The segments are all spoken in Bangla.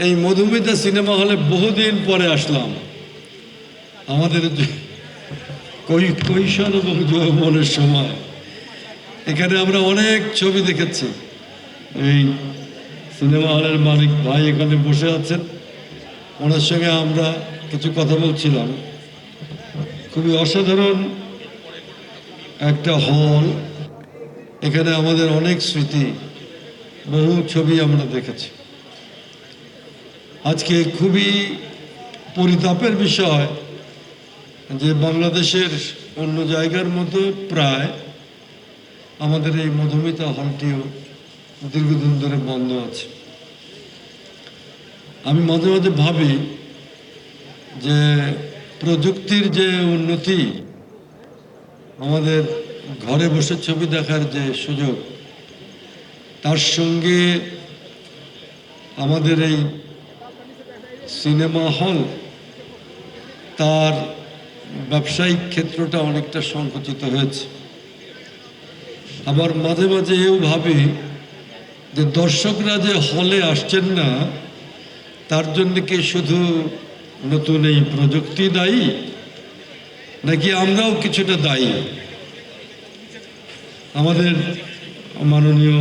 এই মধুমিতা সিনেমা হলে বহুদিন পরে আসলাম। আমাদের কৈশোর এবং যৌবনের সময় এখানে আমরা অনেক ছবি দেখেছি। এই সিনেমা হলের মালিক ভাই এখানে বসে আছেন, ওনার সঙ্গে আমরা কিছু কথা বলছিলাম। খুবই অসাধারণ একটা হল, এখানে আমাদের অনেক স্মৃতি, বহু ছবি আমরা দেখেছি। আজকে খুবই পরিতাপের বিষয় যে বাংলাদেশের অন্য জায়গার মতো প্রায় আমাদের এই মধুমিতা হলটিও দীর্ঘদিন ধরে বন্ধ আছে। আমি মাঝে মাঝে ভাবি যে প্রযুক্তির যে উন্নতি, আমাদের ঘরে বসে ছবি দেখার যে সুযোগ, তার সঙ্গে আমাদের এই সিনেমা হল তার ব্যবসায়িক ক্ষেত্রটা অনেকটা সংকুচিত হয়েছে। আবার মাঝে মাঝে এও ভাবি যে দর্শকরা যে হলে আসছেন না, তার জন্য কি শুধু নতুন এই প্রযুক্তি দায়ী, নাকি আমরাও কিছুটা দায়ী? আমাদের মাননীয়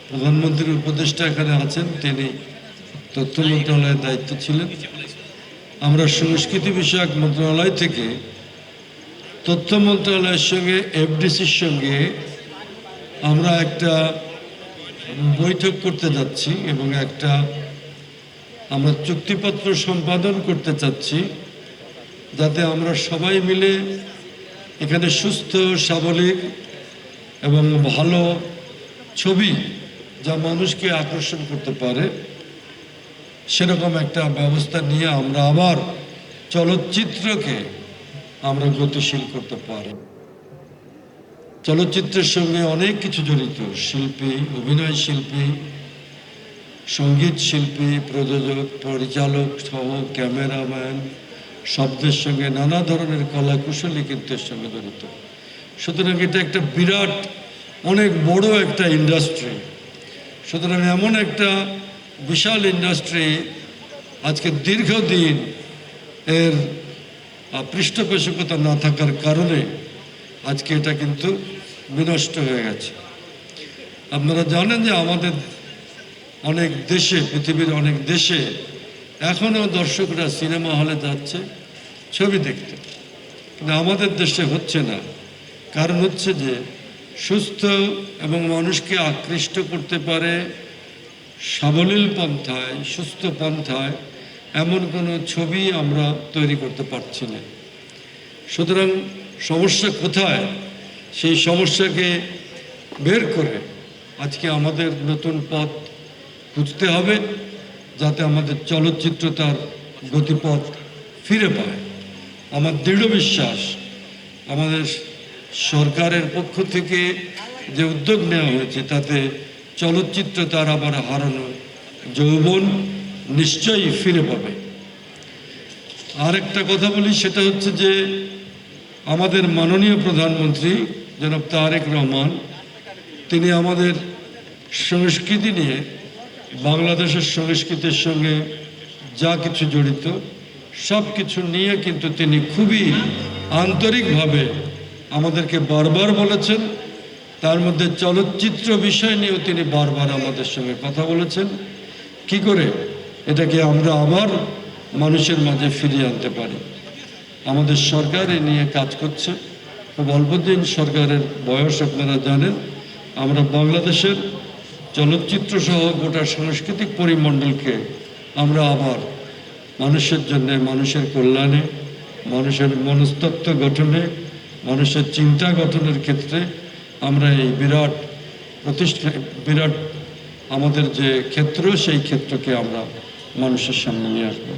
প্রধানমন্ত্রীর উপদেষ্টা এখানে আছেন, তিনি তথ্য মন্ত্রণালয়ের দায়িত্ব ছিলেন। আমরা সংস্কৃতি বিষয়ক মন্ত্রণালয় থেকে তথ্য মন্ত্রণালয়ের সঙ্গে এফডিসির সঙ্গে আমরা একটা বৈঠক করতে যাচ্ছি এবং একটা আমরা চুক্তিপত্র সম্পাদন করতে চাচ্ছি, যাতে আমরা সবাই মিলে এখানে সুস্থ স্বাভাবিক এবং ভালো ছবি যা মানুষকে আকর্ষণ করতে পারে সেরকম একটা ব্যবস্থা নিয়ে আমরা আবার চলচ্চিত্রকে আমরা গতিশীল করতে পারি। চলচ্চিত্রের সঙ্গে অনেক কিছু জড়িত, শিল্পী, অভিনয় শিল্পী, সঙ্গীত শিল্পী, প্রযোজক, পরিচালক সহ ক্যামেরাম্যান, শব্দের সঙ্গে নানা ধরনের কলা কুশলী কিন্তু এর সঙ্গে জড়িত। সুতরাং এটা একটা বিরাট অনেক বড় একটা ইন্ডাস্ট্রি। সুতরাং এমন একটা বিশাল ইন্ডাস্ট্রি আজকে দীর্ঘদিন এর পৃষ্ঠপোষকতা না থাকার কারণে আজকে এটা কিন্তু বিনষ্ট হয়ে গেছে। আপনারা জানেন যে আমাদের অনেক দেশে, পৃথিবীর অনেক দেশে এখনও দর্শকরা সিনেমা হলে যাচ্ছে ছবি দেখতে, কিন্তু আমাদের দেশে হচ্ছে না। কারণ হচ্ছে যে সুস্থ এবং মানুষকে আকৃষ্ট করতে পারে সাবলীল পন্থায়, সুস্থ পন্থায় এমন কোনো ছবি আমরা তৈরি করতে পারছি না। সুতরাং সমস্যা কোথায়, সেই সমস্যাকে বের করে আজকে আমাদের নতুন পথ খুঁজতে হবে, যাতে আমাদের চলচ্চিত্র তার গতিপথ ফিরে পায়। আমার দৃঢ় বিশ্বাস আমাদের সরকারের পক্ষ থেকে যে উদ্যোগ নেওয়া হয়েছে তাতে চলচ্চিত্র তার আবার হারানো যৌবন নিশ্চয়ই ফিরে পাবে। আর একটা কথা বলি, সেটা হচ্ছে যে আমাদের মাননীয় প্রধানমন্ত্রী জনাব তারেক রহমান, তিনি আমাদের সংস্কৃতি নিয়ে, বাংলাদেশের সংস্কৃতির সঙ্গে যা কিছু জড়িত সব কিছু নিয়ে কিন্তু তিনি খুবই আন্তরিকভাবে আমাদেরকে বারবার বলেছেন। তার মধ্যে চলচ্চিত্র বিষয় নিয়েও তিনি বারবার আমাদের সঙ্গে কথা বলেছেন, কি করে এটাকে আমরা আবার মানুষের মাঝে ফিরিয়ে আনতে পারি। আমাদের সরকার এ নিয়ে কাজ করছে। খুব অল্প দিন সরকারের বয়স, আপনারা জানেন। আমরা বাংলাদেশের চলচ্চিত্র সহ গোটা সাংস্কৃতিক পরিমণ্ডলকে আমরা আবার মানুষের জন্যে, মানুষের কল্যাণে, মানুষের মনস্তত্ত্ব গঠনে, মানুষের চিন্তা গঠনের ক্ষেত্রে আমরা এই বিরাট আমাদের যে ক্ষেত্র, সেই ক্ষেত্রকে আমরা মানুষের সামনে নিয়ে আসবো।